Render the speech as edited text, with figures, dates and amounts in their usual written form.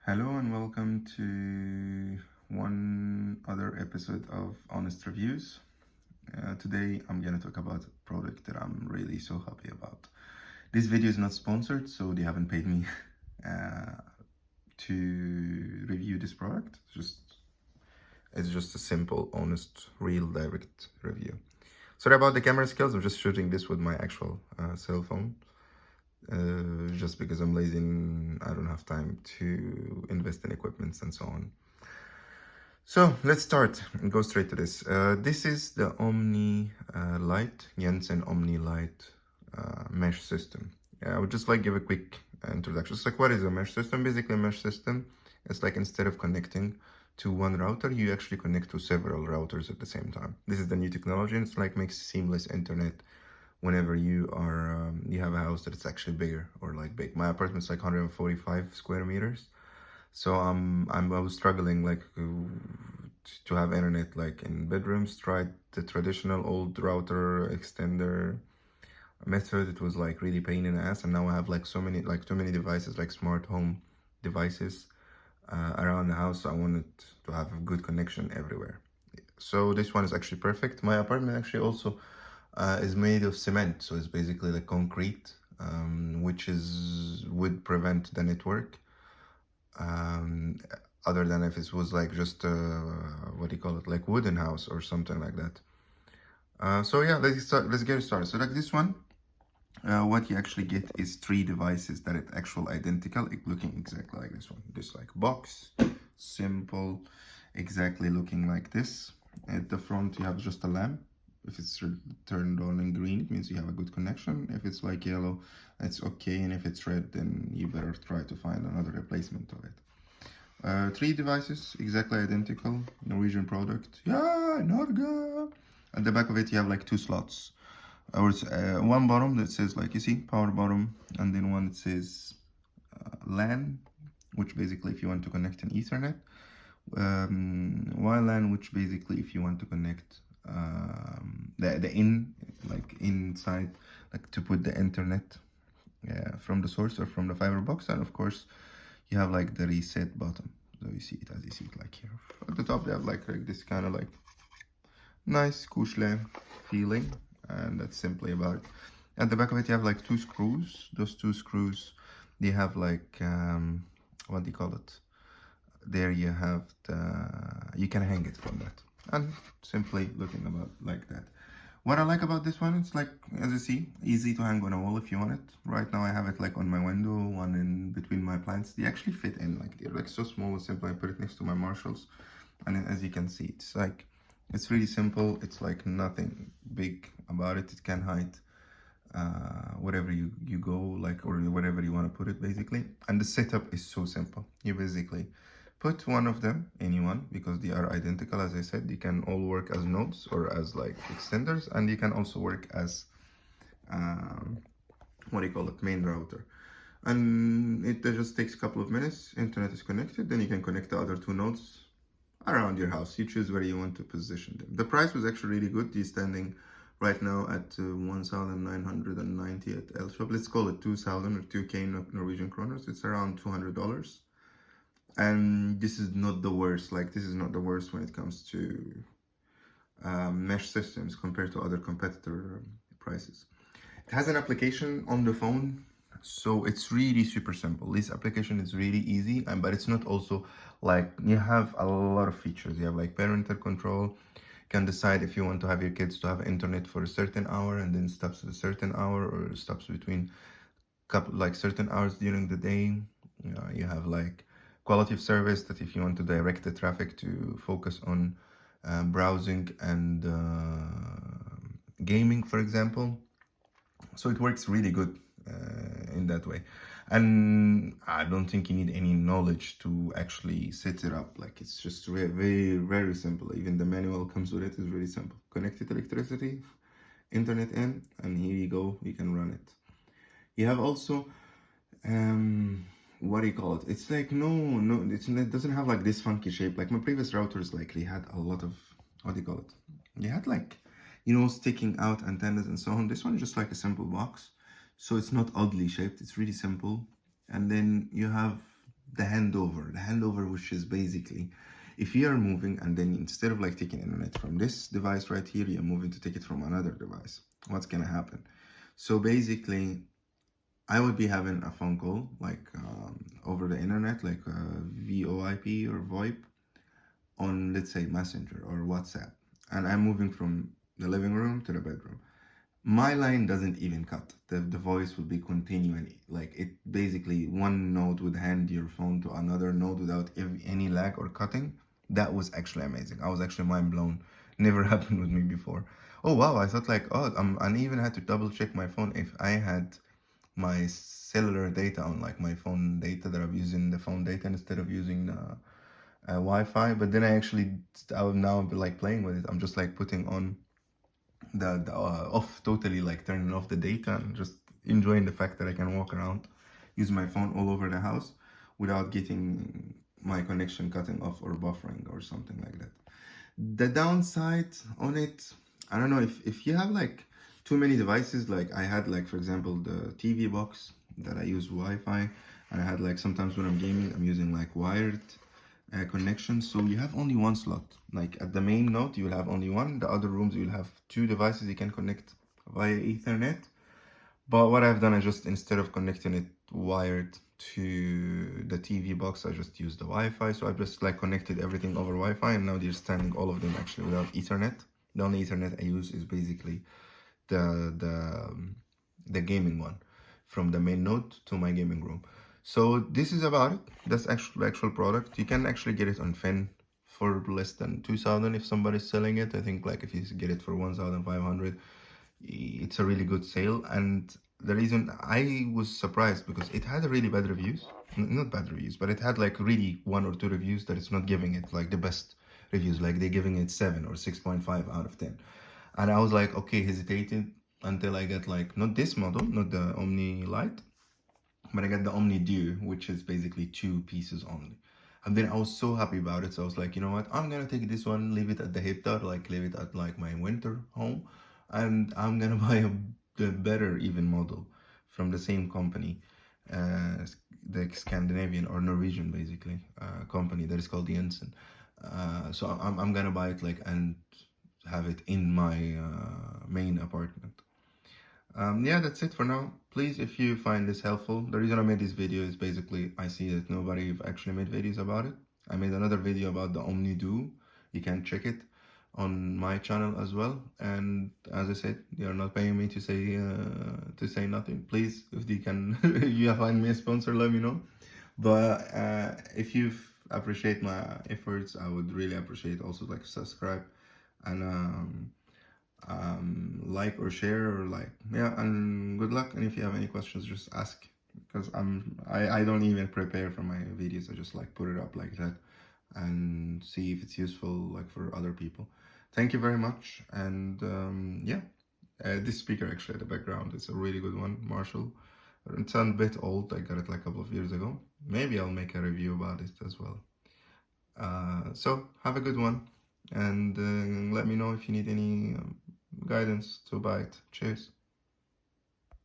Hello and welcome to one other episode of Honest Reviews. Today I'm going to talk about a product that I'm really so happy about. This video is not sponsored, so they haven't paid me to review this product. It's just a simple, honest, real, direct review. Sorry about the camera skills, I'm just shooting this with my actual cell phone. Just because I'm lazy and I don't have time to invest in equipment and so on. So let's start and go straight to this. This is the Omni Lite, Jensen Omni Lite mesh system. I would just like give a quick introduction. It's like, what is a mesh system? Basically, a mesh system is like instead of connecting to one router, you actually connect to several routers at the same time. This is the new technology, and it's like makes seamless internet whenever you are you have a house that's actually bigger or like big. My apartment's like 145 square meters, so I was struggling like to have internet like in bedrooms. Tried the traditional old router extender method. It was like really pain in the ass, and now I have like so many, like too many devices, like smart home devices around the house. So I wanted to have a good connection everywhere. So this one is actually perfect. My apartment actually also is made of cement, so it's basically like concrete, which would prevent the network. Other than if it was like just what do you call it, like wooden house or something like that. So yeah, let's get started. So like this one, what you actually get is 3 devices that are actual identical, looking exactly like this one. This like box, simple, exactly looking like this. At the front you have just a lamp. If it's turned on in green, it means you have a good connection. If it's like yellow, it's okay, and if it's red, then you better try to find another replacement of it. 3 devices, exactly identical, Norwegian product. Yeah, Norge. At the back of it, you have like 2 slots. Or it's one bottom that says like, you see, power bottom, and then one that says LAN, which basically if you want to connect an Ethernet. WLAN, which basically if you want to connect like inside, like to put the internet from the source or from the fiber box. And of course you have like the reset button, so you see it as you see it like here at the top. They have like this kind of like nice kushla feeling, and that's simply about it. At the back of it you have like 2 screws. Those 2 screws, they have like what do you call it, there you have you can hang it from that, and simply looking about like that. What I like about this one, it's like, as you see, easy to hang on a wall if you want it. Right now I have it like on my window, one in between my plants. They actually fit in, like they're like so small and simple. I put it next to my Marshalls, and then, as you can see, it's like, it's really simple. It's like nothing big about it. It can hide wherever you go, like, or wherever you want to put it basically. And the setup is so simple. You basically put one of them, anyone, because they are identical. As I said, they can all work as nodes or as like extenders, and you can also work as what do you call it, main router. And it just takes a couple of minutes. Internet is connected, then you can connect the other 2 nodes around your house. You choose where you want to position them. The price was actually really good. He's standing right now at 1,990 at L Shop. Let's call it 2,000 or 2K Norwegian kroners. It's around $200. And this is not the worst. Like, this is not the worst when it comes to mesh systems compared to other competitor prices. It has an application on the phone, so it's really super simple. This application is really easy, but it's not also like, you have a lot of features. You have like parental control. You can decide if you want to have your kids to have internet for a certain hour and then stops at a certain hour, or stops between couple like certain hours during the day. You have like quality of service, that if you want to direct the traffic to focus on browsing and gaming, for example. So it works really good in that way. And I don't think you need any knowledge to actually set it up. Like, it's just very, very simple. Even the manual comes with it. It's really simple. Connected electricity, internet in, and here you go, you can run it. You have also what do you call it, it's like, it doesn't have like this funky shape like my previous routers. Like, they had a lot of, what do you call it, they had like, sticking out antennas and so on. This one is just like a simple box, so it's not oddly shaped. It's really simple. And then you have the handover, which is basically if you are moving and then instead of like taking internet from this device right here, you're moving to take it from another device. What's gonna happen? So basically, I would be having a phone call like over the internet, like VoIP or VoIP on, let's say, Messenger or WhatsApp, and I'm moving from the living room to the bedroom. My line doesn't even cut. The voice would be continuing. Like it basically, one node would hand your phone to another node without any lag or cutting. That was actually amazing. I was actually mind blown. Never happened with me before. Oh wow, I thought like, oh, I even had to double check my phone if I had my cellular data on, like my phone data, that I'm using the phone data instead of using Wi-Fi. But then I would now be like playing with it. I'm just like putting on the off, totally like turning off the data and just enjoying the fact that I can walk around, use my phone all over the house without getting my connection cutting off or buffering or something like that. The downside on it, I don't know, if you have like too many devices, like I had, like for example the TV box that I use Wi-Fi, and I had like sometimes when I'm gaming I'm using like wired connection, so you have only one slot. Like at the main node you will have only one, the other rooms you will have two devices you can connect via Ethernet. But what I've done is just, instead of connecting it wired to the TV box, I just used the Wi-Fi. So I just like connected everything over Wi-Fi, and now they're standing all of them actually without Ethernet. The only Ethernet I use is basically the the gaming one from the main node to my gaming room. So this is about it. That's the actual product. You can actually get it on Finn for less than 2,000 if somebody's selling it. I think like if you get it for 1,500, it's a really good sale. And the reason I was surprised, because it had really bad reviews. Not bad reviews, but it had like really one or two reviews that it's not giving it like the best reviews, like they're giving it 7 or 6.5 out of 10. And I was like, okay, hesitated until I get like, not this model, not the Omni Lite, but I got the Omni Dew, which is basically 2 pieces only. And then I was so happy about it. So I was like, you know what? I'm gonna take this one, leave it at the hip dot, like leave it at like my winter home, and I'm gonna buy the better even model from the same company, the Scandinavian or Norwegian basically company that is called Jensen. So I'm gonna buy it like and have it in my main apartment. Yeah, that's it for now. Please, if you find this helpful, the reason I made this video is basically I see that nobody have actually made videos about it. I made another video about the Omni Duo. You can check it on my channel as well. And as I said, they are not paying me to say nothing. Please, if they can, if you find me a sponsor, let me know. But if you appreciate my efforts, I would really appreciate also like subscribe and like or share, or like, yeah, and good luck. And if you have any questions, just ask, because I don't even prepare for my videos. I just like put it up like that and see if it's useful like for other people. Thank you very much. And yeah, this speaker actually at the background, it's a really good one, Marshall. It's a bit old, I got it like a couple of years ago. Maybe I'll make a review about it as well. So have a good one, and let me know if you need any guidance to buy it. Cheers.